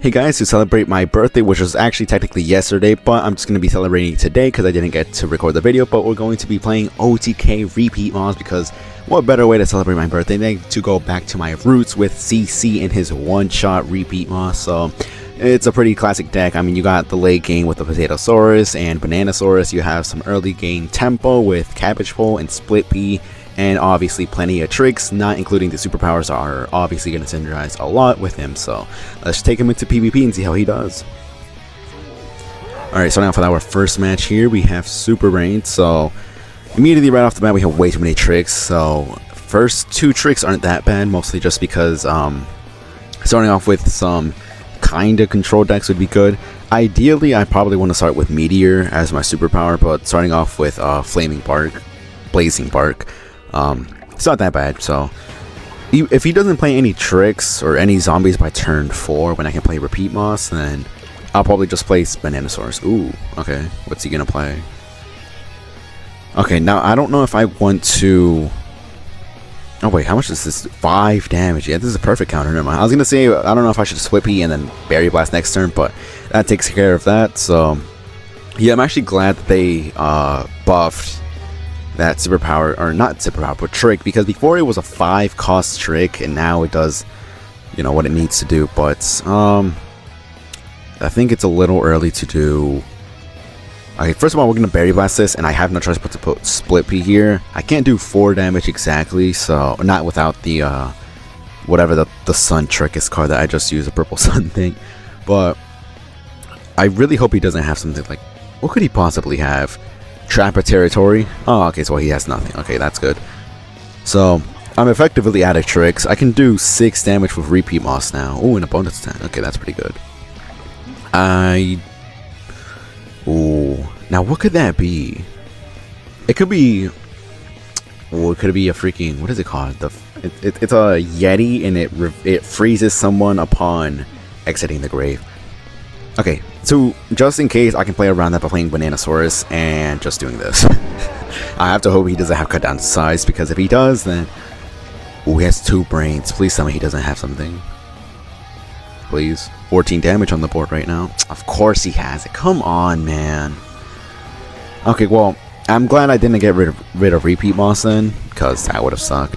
Hey guys, to celebrate my birthday, which was actually technically yesterday, but I'm just going to be celebrating today because I didn't get to record the video, but we're going to be playing OTK repeat mods because what better way to celebrate my birthday than to go back to my roots with CC and his one-shot repeat mod. So it's a pretty classic deck. I mean, you got the late game with the Potatosaurus and Bananasaurus, you have some early game tempo with Cabbage Pole and Split Pea, and obviously plenty of tricks, not including the superpowers, are obviously going to synergize a lot with him. So let's take him into PvP and see how he does. Alright, starting off with our first match here, we have Super Brain. So immediately right off the bat we have way too many tricks. So first two tricks aren't that bad, mostly just because starting off with some kinda control decks would be good. Ideally I probably want to start with Meteor as my superpower, but starting off with Flaming Bark, Blazing Bark, it's not that bad. So if he doesn't play any tricks or any zombies by turn 4 when I can play repeat moss, then I'll probably just play Bananasaurus. Ooh, okay, what's he gonna play? Okay, now I don't know if I want to... Oh wait, how much is this? 5 damage. Yeah, this is a perfect counter. Never mind. I was gonna say I don't know if I should Split Pea and then Berry Blast next turn, but that takes care of that. So yeah, I'm actually glad that they buffed that superpower, or not superpower, but trick, because before it was a 5 cost trick and now it does, you know, what it needs to do. But I think it's a little early to do. Okay, first of all, we're gonna Berry Blast this, and I have no choice but to put Split Pea here. I can't do 4 damage exactly, so not without the whatever the sun trick is called that I just used, a purple sun thing. But I really hope he doesn't have something like, what could he possibly have? Trapper Territory. Oh, okay, so he has nothing. Okay, that's good. So I'm effectively out of tricks. I can do 6 damage with repeat moss now. Oh, and a bonus attack. Okay, that's pretty good. Ooh, now what could that be? It could be... Oh, it could be a freaking... What is it called? It's a Yeti, and it freezes someone upon exiting the grave. Okay, so just in case, I can play around that by playing Bananasaurus and just doing this. I have to hope he doesn't have cut down size, because if he does, then... Ooh, he has 2 brains. Please tell me he doesn't have something. Please. 14 damage on the board right now. Of course he has it. Come on, man. Okay, well, I'm glad I didn't get rid of repeat moss then, because that would have sucked.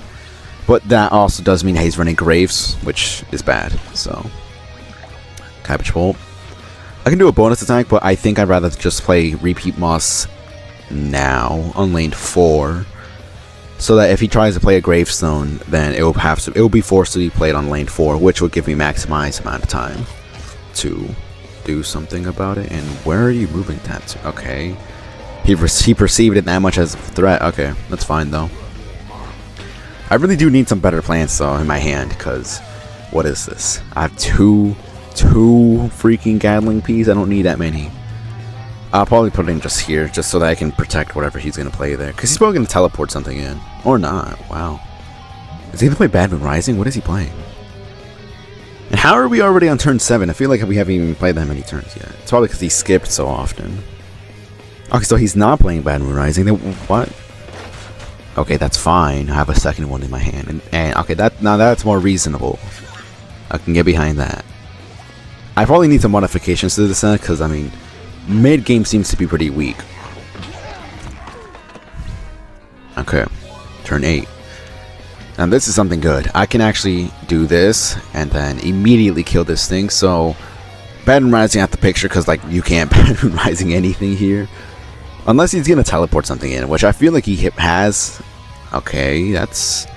But that also does mean he's running graves, which is bad. So, Cabbage Pole. I can do a bonus attack, but I think I'd rather just play repeat moss now on lane 4, so that if he tries to play a gravestone, then it will be forced to be played on lane 4, which will give me maximized amount of time to do something about it. And where are you moving that to? Okay, he perceived it that much as a threat. Okay, that's fine though. I really do need some better plans though in my hand, because what is this? I have two freaking Gatling Peas. I don't need that many. I'll probably put it in just here, just so that I can protect whatever he's gonna play there, because he's probably gonna teleport something in, or not. Wow, is he gonna play Bad Moon Rising? What is he playing? And how are we already on turn 7? I feel like we haven't even played that many turns yet. It's probably because he skipped so often. Okay, so he's not playing Bad Moon Rising. Then what? Okay, that's fine. I have a second one in my hand, and okay, now that's more reasonable. I can get behind that. I probably need some modifications to this set, because I mean, mid game seems to be pretty weak. Okay, turn 8. Now this is something good. I can actually do this and then immediately kill this thing. So Bad Moon Rising out the picture, because like you can't Bad Moon Rising anything here unless he's gonna teleport something in, which I feel like he has. Okay, that's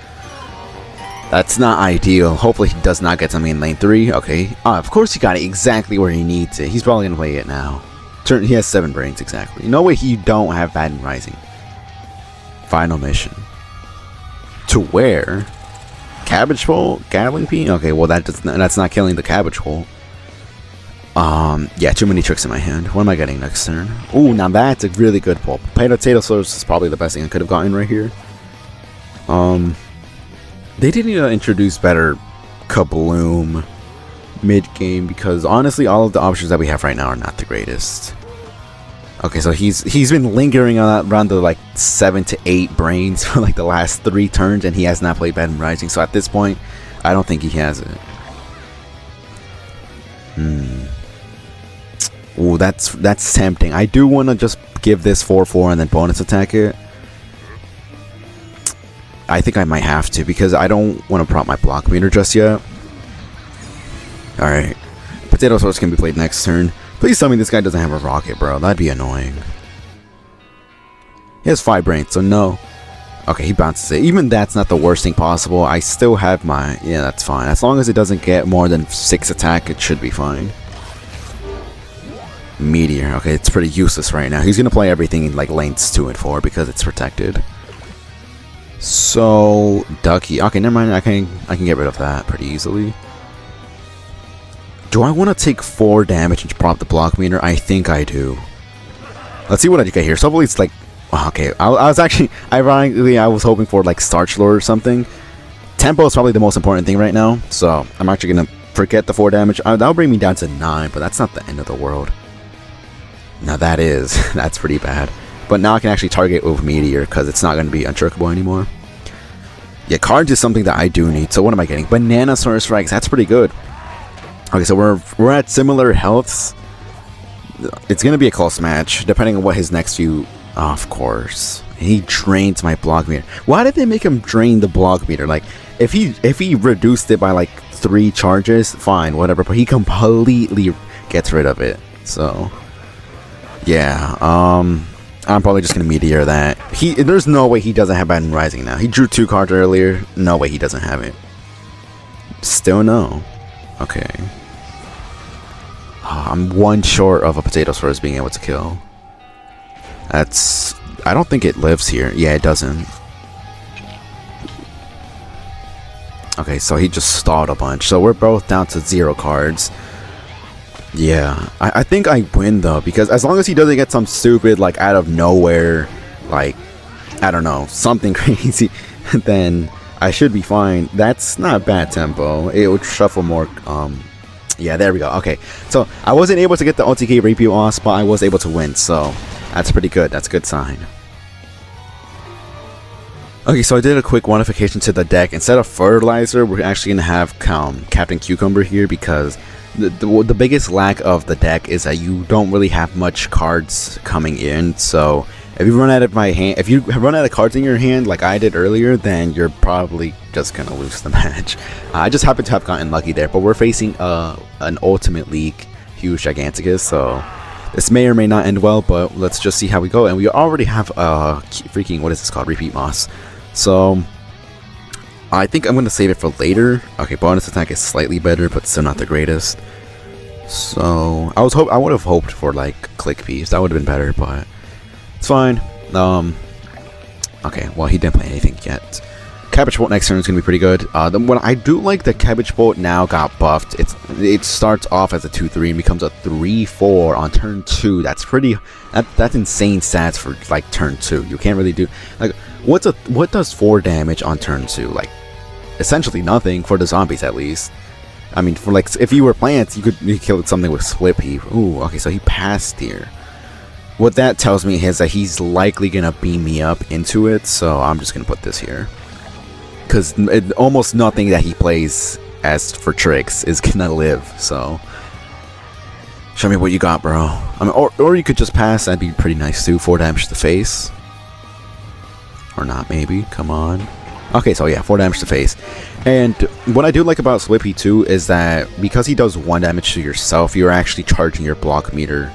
not ideal. Hopefully he does not get something in lane 3. Okay, of course he got it exactly where he needs it. He's probably gonna play it now. He has 7 brains exactly. No way you don't have Bad Moon Rising. Final mission. To where? Cabbage Pole? Gatling Pea? Okay, well that's not killing the Cabbage Pole. Yeah, too many tricks in my hand. What am I getting next turn? Ooh, now that's a really good pull. Potatosaurus is probably the best thing I could have gotten right here. They didn't even introduce better Kabloom mid-game, because honestly all of the options that we have right now are not the greatest. Okay, so he's been lingering on that around the like 7 to 8 brains for like the last 3 turns, and he has not played Bad Moon Rising. So at this point, I don't think he has it. Ooh, that's tempting. I do want to just give this 4/4 and then bonus attack it. I think I might have to because I don't want to prop my block meter just yet. Alright. Potato Source can be played next turn. Please tell me this guy doesn't have a rocket, bro. That'd be annoying. He has 5 brains, so no. Okay, he bounces it. Even that's not the worst thing possible. I still have my... Yeah, that's fine. As long as it doesn't get more than 6 attack, it should be fine. Meteor. Okay, it's pretty useless right now. He's going to play everything in like lanes 2 and 4 because it's protected. So, Ducky. Okay, never mind. I can get rid of that pretty easily. Do I want to take 4 damage and prop the block meter? I think I do. Let's see what I get here. So hopefully it's like... Okay, I was actually... Ironically, I was hoping for like Starch Lord or something. Tempo is probably the most important thing right now. So, I'm actually going to forget the 4 damage. That'll bring me down to 9, but that's not the end of the world. Now that is... That's pretty bad. But now I can actually target with Meteor because it's not going to be untrickable anymore. Yeah, cards is something that I do need. So what am I getting? Banana Sword Strikes. That's pretty good. Okay, so we're at similar healths. It's going to be a close match, depending on what his next few... Oh, of course. He drains my block meter. Why did they make him drain the block meter? Like, if he reduced it by like 3 charges, fine, whatever. But he completely gets rid of it. So, yeah. I'm probably just going to Meteor that. There's no way he doesn't have Batman Rising now. He drew 2 cards earlier. No way he doesn't have it. Still no. Okay. I'm 1 short of a Potato Source being able to kill. That's... I don't think it lives here. Yeah, it doesn't. Okay, so he just stalled a bunch. So we're both down to 0 cards. Yeah, I think I win though, because as long as he doesn't get some stupid, like, out of nowhere, like, I don't know, something crazy, then I should be fine. That's not bad tempo. It would shuffle more, yeah, there we go. Okay, so I wasn't able to get the OTK repeat loss, but I was able to win, so that's pretty good. That's a good sign. Okay, so I did a quick modification to the deck. Instead of Fertilizer, we're actually going to have Captain Cucumber here because the biggest lack of the deck is that you don't really have much cards coming in. So if you run out of if you run out of cards in your hand like I did earlier, then you're probably just gonna lose the match. I just happen to have gotten lucky there, but we're facing an Ultimate League Huge Giganticus, so this may or may not end well, but let's just see how we go. And we already have a freaking, what is this called, Repeat Moss. So I think I'm going to save it for later. Okay, bonus attack is slightly better, but still not the greatest. So I would have hoped for like Click Piece. That would have been better, but it's fine. Okay, well, he didn't play anything yet. Cabbage Bolt next turn is going to be pretty good. What I do like, the Cabbage Bolt now got buffed. It starts off as a 2/3 and becomes a 3/4 on turn 2. That's pretty. That's insane stats for like turn 2. You can't really do like what does 4 damage on turn 2? Like essentially nothing for the zombies at least. I mean, for like if you were plants, you could kill something with Split Pea. Ooh, okay, so he passed here. What that tells me is that he's likely gonna beam me up into it. So I'm just gonna put this here. Because almost nothing that he plays as for tricks is gonna live, so show me what you got, bro. I mean, or you could just pass. That'd be pretty nice too. 4 damage to the face, or not? Maybe. Come on. Okay, so yeah, 4 damage to face. And what I do like about Slippy too is that because he does 1 damage to yourself, you're actually charging your block meter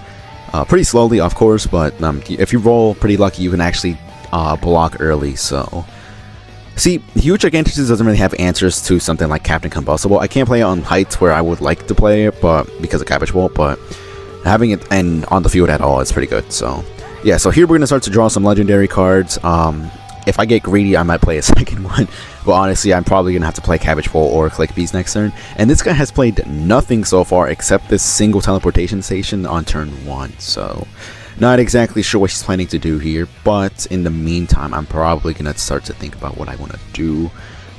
pretty slowly, of course. But if you roll pretty lucky, you can actually block early. So. See, Huge Giganticus doesn't really have answers to something like Captain Combustible. I can't play it on heights where I would like to play it, but because of Cabbage Bolt, but having it and on the field at all is pretty good. So yeah, so here we're gonna start to draw some legendary cards. If I get greedy, I might play a second one, but honestly, I'm probably gonna have to play Cabbage Bolt or Click Bees next turn. And this guy has played nothing so far except this single teleportation station on turn 1. So. Not exactly sure what he's planning to do here, but in the meantime, I'm probably going to start to think about what I want to do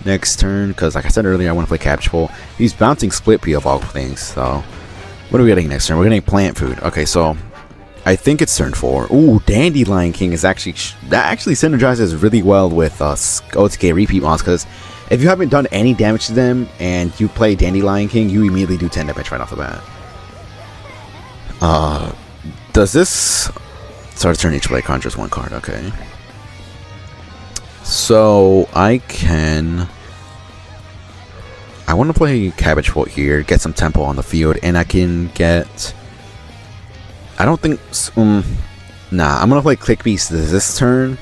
next turn, because like I said earlier, I want to play Cabbage Bolt. He's bouncing Split Pea of all things, so what are we getting next turn? We're getting Plant Food. Okay, so I think it's turn 4. Ooh, Dandelion King is actually, that actually synergizes really well with OTK Repeat Moss, because if you haven't done any damage to them and you play Dandelion King, you immediately do 10 damage right off the bat. Does this start a turn each play conjures one card? Okay. So I want to play Cabbage Foot here, get some tempo on the field, and I can get. I don't think. Nah, I'm gonna play Click Beast this turn,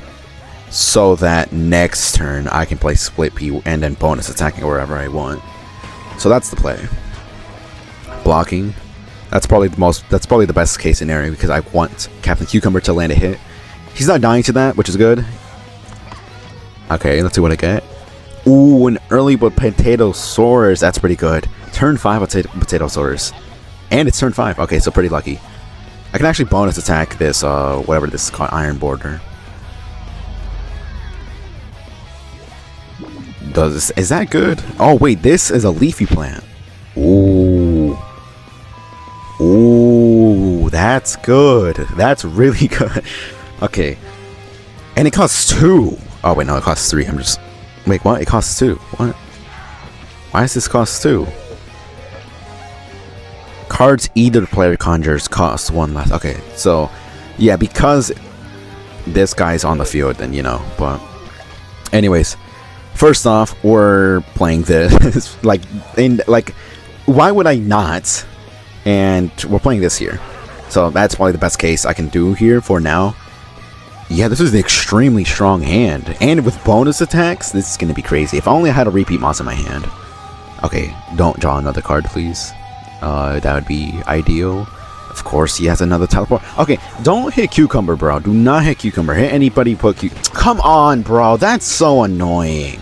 so that next turn I can play Split P and then bonus attacking wherever I want. So that's the play. Blocking. That's probably the best case scenario because I want Captain Cucumber to land a hit. He's not dying to that, which is good. Okay, let's see what I get. Ooh, an early but Potatosaurus. That's pretty good. Turn 5 Potatosaurus. And it's turn 5. Okay, so pretty lucky. I can actually bonus attack this, whatever this is called, Iron Border. Is that good? Oh, wait, this is a leafy plant. Ooh. Ooh, that's good. That's really good. Okay. And it costs 2. Oh, wait, no, it costs 3. Wait, what? It costs 2. What? Why does this cost 2? Cards either player conjures cost 1 less. Okay, so yeah, because this guy's on the field, then you know. But anyways, first off, we're playing this. like, why would I not? And we're playing this here, so that's probably the best case I can do here for now. Yeah, this is an extremely strong hand, and with bonus attacks, this is gonna be crazy. If only I had a repeat moss in my hand. Okay, don't draw another card, please. That would be ideal. Of course, he has another teleport. Okay, don't hit Cucumber, bro. Do not hit Cucumber. Hit anybody but Come on, bro. That's so annoying.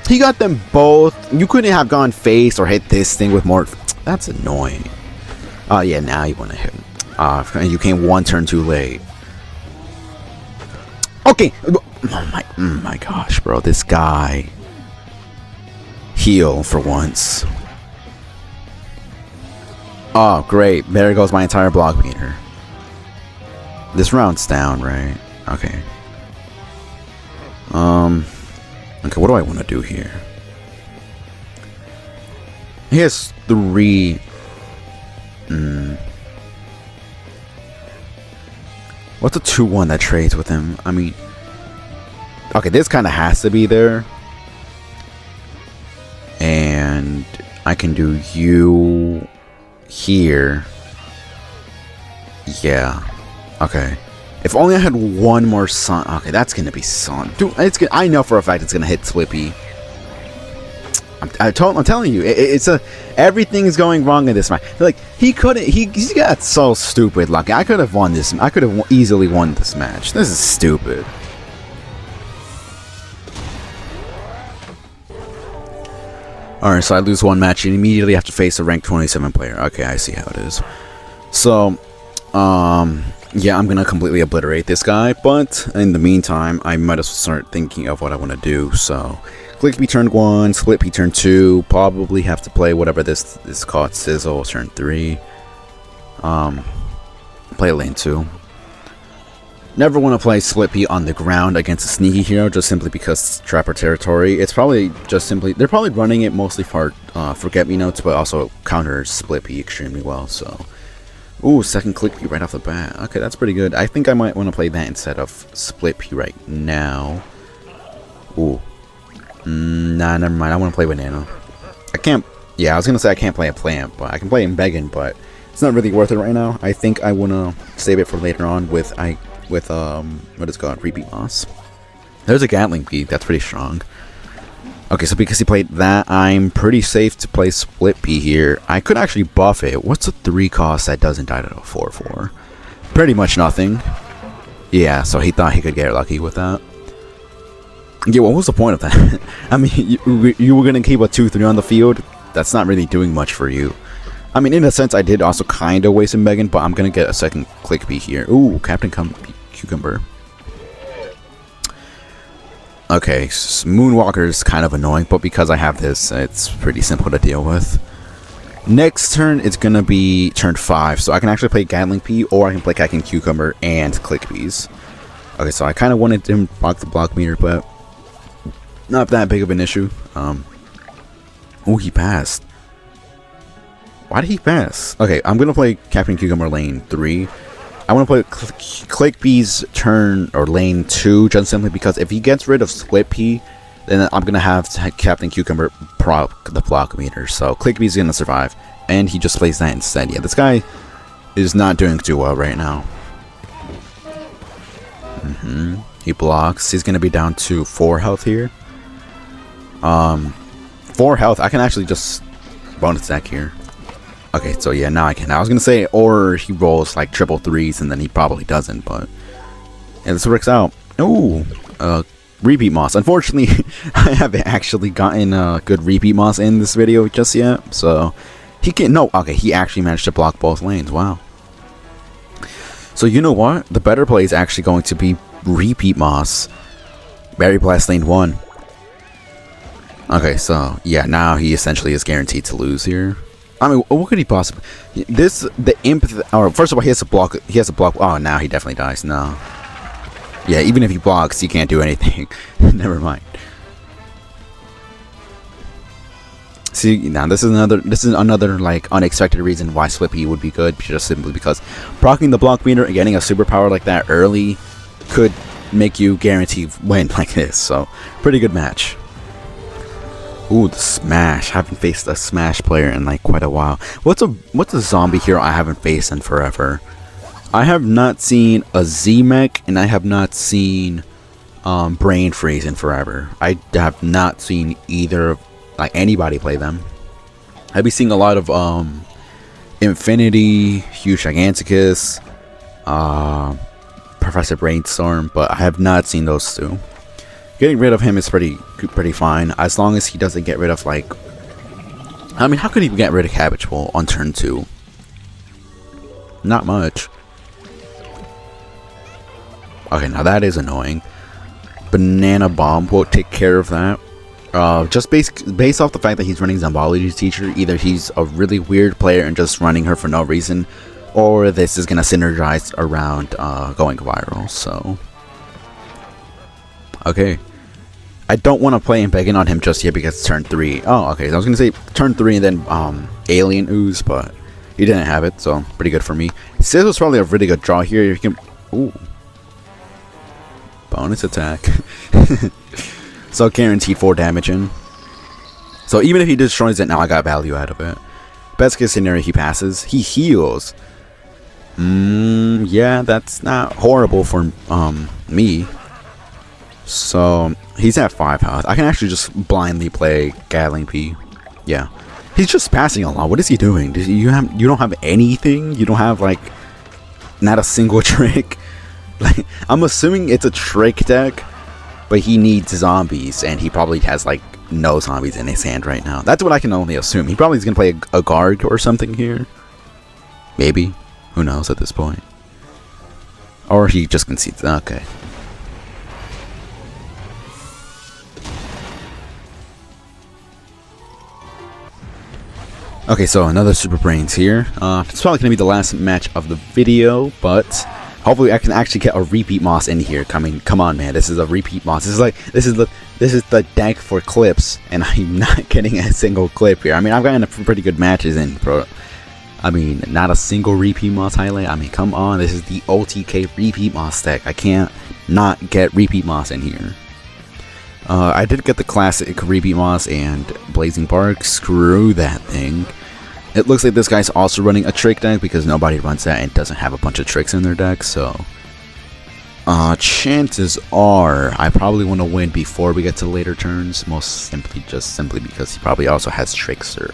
He got them both. You couldn't have gone face or hit this thing with more. That's annoying. Oh, yeah, now you want to hit him. You came 1 turn too late. Okay. Oh my gosh, bro. This guy. Heal for once. Oh, great. There goes my entire block meter. This round's down, right? Okay. Okay, what do I want to do here? He has 3. What's a 2-1 that trades with him? I mean... Okay, this kind of has to be there. And I can do you... here. Yeah. Okay. If only I had 1 more sun. Okay, that's gonna be sun. Dude, I know for a fact it's gonna hit Slippy. I'm telling you, it's everything is going wrong in this match. Like he got so stupid lucky. I could have won this. I could have easily won this match. This is stupid. Alright, so I lose 1 match and immediately have to face a rank 27 player. Okay, I see how it is. So, yeah, I'm gonna completely obliterate this guy, but in the meantime, I might as well start thinking of what I want to do. So, Click B turn 1, Split B turn 2, probably have to play whatever this is called, Sizzle turn 3. Play lane 2. Never want to play Split P on the ground against a sneaky hero just simply because it's Trapper territory. It's probably just simply, they're probably running it mostly for Forget-Me-Notes, but also counters Split P extremely well, so. Ooh, second Click P right off the bat. Okay, that's pretty good. I think I might want to play that instead of Split P right now. Ooh. Nah, never mind. I want to play Banana. I can't, yeah, I was going to say I can't play a plant, but I can play Megan, but it's not really worth it right now. I think I want to save it for later on with what is it called, Repeat Moss. There's a Gatling P, that's pretty strong. Okay, so because he played that, I'm pretty safe to play Split P here. I could actually buff it. What's a 3 cost that doesn't die to a 4/4? Pretty much nothing. Yeah, so he thought he could get lucky with that. Yeah, what was the point of that? I mean, you were gonna keep a 2/3 on the field. That's not really doing much for you. I mean, in a sense, I did also kind of waste a Megan, but I'm going to get a second Click P here. Ooh, Captain Cucumber. Okay, Moonwalker is kind of annoying, but because I have this, it's pretty simple to deal with. Next turn, it's going to be turn 5, so I can actually play Gatling P, or I can play Captain Cucumber and Click Ps. Okay, so I kind of wanted to block the block meter, but not that big of an issue. Oh, he passed. Why did he pass? Okay, I'm gonna play Captain Cucumber lane 3. I want to play Click B's turn or lane 2 just simply because if he gets rid of Split P, then I'm gonna have Captain Cucumber proc the block meter. So Click B's gonna survive, and he just plays that instead. Yeah, this guy is not doing too well right now. He blocks. He's gonna be down to 4 health here. 4 health. I can actually just bonus attack here. Okay, so yeah, now I can. I was gonna say, or he rolls like triple 3s, and then he probably doesn't. But yeah, this works out. Ooh, repeat moss. Unfortunately, I haven't actually gotten a good repeat moss in this video just yet. So he can okay, he actually managed to block both lanes. Wow. So you know what? The better play is actually going to be repeat moss. Berry Blast lane 1. Okay, so yeah, now he essentially is guaranteed to lose here. I mean, what could he possibly? The imp. Or first of all, he has to block. He has to block. Oh, now he definitely dies. No. Yeah, even if he blocks, he can't do anything. Never mind. See, now this is another like unexpected reason why Slippy would be good, just simply because proccing the block meter and getting a superpower like that early could make you guarantee win like this. So, pretty good match. Ooh, the Smash. I haven't faced a Smash player in like quite a while. What's a zombie hero I haven't faced in forever? I have not seen a Z-Mech, and I have not seen Brain Freeze in forever. I have not seen either, like, anybody play them. I've been seeing a lot of Infinity, Huge Giganticus, Professor Brainstorm, but I have not seen those two. Getting rid of him is pretty fine, as long as he doesn't get rid of, like, I mean, how could he get rid of Cabbage Bowl on turn 2? Not much. Okay, now that is annoying. Banana Bomb will take care of that. Just based off the fact that he's running Zombology Teacher, either he's a really weird player and just running her for no reason, or this is gonna synergize around going viral. So, okay, I don't want to play Begging on him just yet because it's turn 3. Oh, okay, I was gonna say turn 3 and then Alien Ooze, but he didn't have it, so pretty good for me. This was probably a really good draw here. You can, ooh, bonus attack. So guaranteed 4 damage in. So even if he destroys it, now I got value out of it. Best case scenario, he passes. He heals. Yeah, that's not horrible for me. So he's at 5 health. I can actually just blindly play Gatling P. Yeah, he's just passing a lot. What is he doing? You don't have anything? You don't have like not a single trick? Like, I'm assuming it's a trick deck, but he needs zombies, and he probably has like no zombies in his hand right now. That's what I can only assume. He probably is gonna play a Garg or something here. Maybe. Who knows at this point? Or he just concedes. Okay. Okay, so another Super Brains here. It's probably gonna be the last match of the video, but hopefully I can actually get a repeat moss in here. Come on, man. This is a repeat moss. This is the deck for clips, and I'm not getting a single clip here. I mean, I've gotten pretty good matches in pro. I mean, not a single repeat moss highlight. I mean, come on. This is the OTK repeat moss deck. I can't not get repeat moss in here. I did get the classic repeat moss and Blazing Bark. Screw that thing. It looks like this guy's also running a trick deck because nobody runs that and doesn't have a bunch of tricks in their deck. So, chances are I probably want to win before we get to later turns. Most simply because he probably also has Trickster.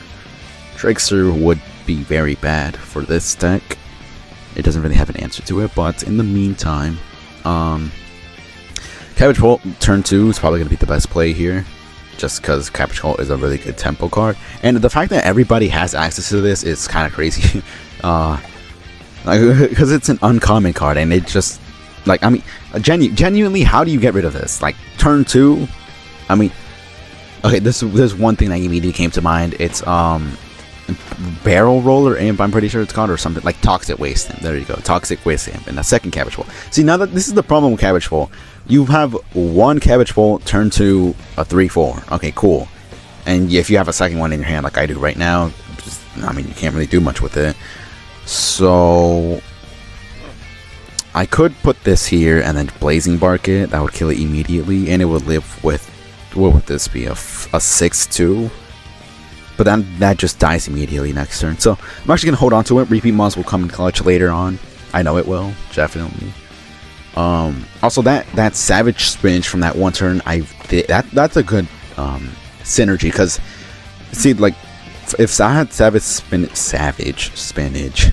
Trickster would be very bad for this deck. It doesn't really have an answer to it, but in the meantime, Cabbage Bolt turn 2 is probably going to be the best play here, just because Cabbage Bolt is a really good tempo card, and the fact that everybody has access to this is kind of crazy, because it's an uncommon card, and it just, like, I mean, genuinely, how do you get rid of this? Like, turn 2, I mean, okay, there's one thing that immediately came to mind. It's Barrel Roller Imp, I'm pretty sure it's called, or something like Toxic Waste Imp. There you go, Toxic Waste Imp, and a second Cabbage Bolt. See, now that this is the problem with Cabbage Bolt, you have one Cabbage Bolt, turn 2, a 3/4. Okay, cool. And if you have a second one in your hand like I do right now, just I mean, you can't really do much with it. So I could put this here and then Blazing Bark it. That would kill it immediately, and it would live with, what would this be, a 6-2? But then that just dies immediately next turn. So I'm actually gonna hold on to it. Repeat Moss will come in clutch later on. I know it will, definitely. Also that Savage Spinach from that one turn, that's a good synergy, because see, like, if I had Savage Spinach,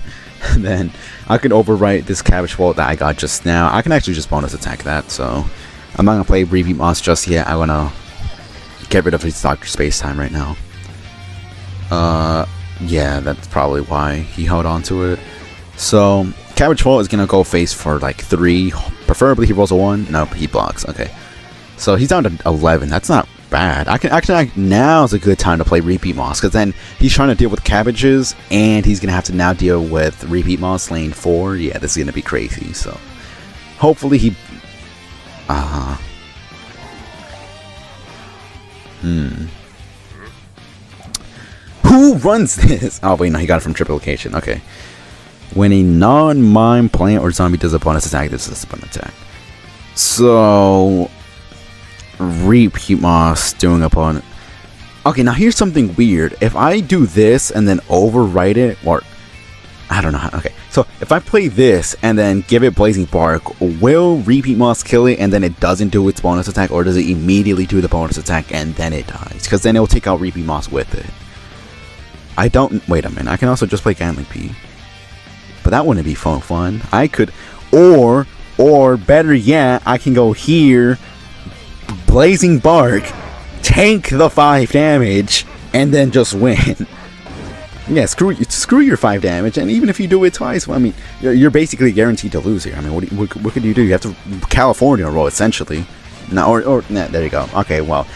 then I could overwrite this Cabbage Bolt that I got just now. I can actually just bonus attack that, so I'm not gonna play Repeat Moss just yet. I wanna get rid of his Dr. Space Time right now. Yeah, that's probably why he held on to it. So Cabbage Bolt is gonna go face for like 3, preferably he rolls a 1. No, he blocks. Okay, so he's down to 11. That's not bad. I can actually, now's a good time to play Repeat Moss, because then he's trying to deal with cabbages, and he's gonna have to now deal with Repeat Moss lane 4. Yeah, this is gonna be crazy. So hopefully he who runs this? Oh wait, no, he got it from triple location. Okay. When a non-mime plant or zombie does a bonus attack, this is a bonus attack. So Repeat Moss doing a bonus. Okay, now here's something weird. If I do this and then overwrite it, or I don't know how. Okay, so if I play this and then give it Blazing Bark, will Repeat Moss kill it and then it doesn't do its bonus attack, or does it immediately do the bonus attack and then it dies? Because then it will take out Repeat Moss with it. I don't. Wait a minute. I can also just play Gatling P. But that wouldn't be fun. I could, or better yet, I can go here, Blazing Bark, tank the 5 damage, and then just win. Yeah, screw your 5 damage, and even if you do it twice, well, I mean, you're basically guaranteed to lose here. I mean, what could you do? You have to California roll, essentially. No, nah, there you go. Okay, well,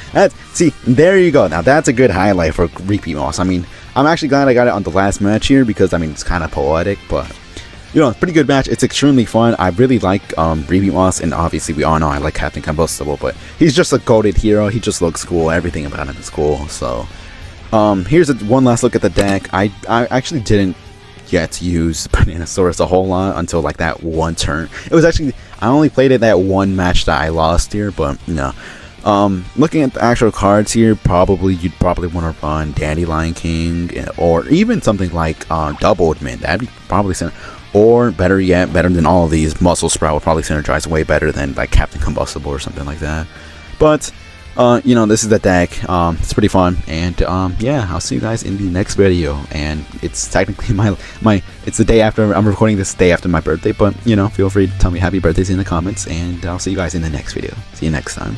see, there you go. Now that's a good highlight for Repeat Moss. I mean, I'm actually glad I got it on the last match here, because I mean, it's kind of poetic, but you know, it's a pretty good match. It's extremely fun. I really like Repeat Moss, and obviously we all know I like Captain Combustible, but he's just a goated hero. He just looks cool. Everything about him is cool. So here's one last look at the deck. I actually didn't get to use Bananasaurus a whole lot until like that one turn. It was actually, I only played it that one match that I lost here, but you know, looking at the actual cards here, you'd probably want to run Dandelion King, or even something like Doubled Mint. That'd be probably or better yet, better than all of these, Muscle Sprout would probably synergize way better than like Captain Combustible or something like that. But you know, this is the deck. It's pretty fun, and yeah, I'll see you guys in the next video. And it's technically it's the day after. I'm recording this day after my birthday, but you know, feel free to tell me happy birthdays in the comments, and I'll see you guys in the next video. See you next time.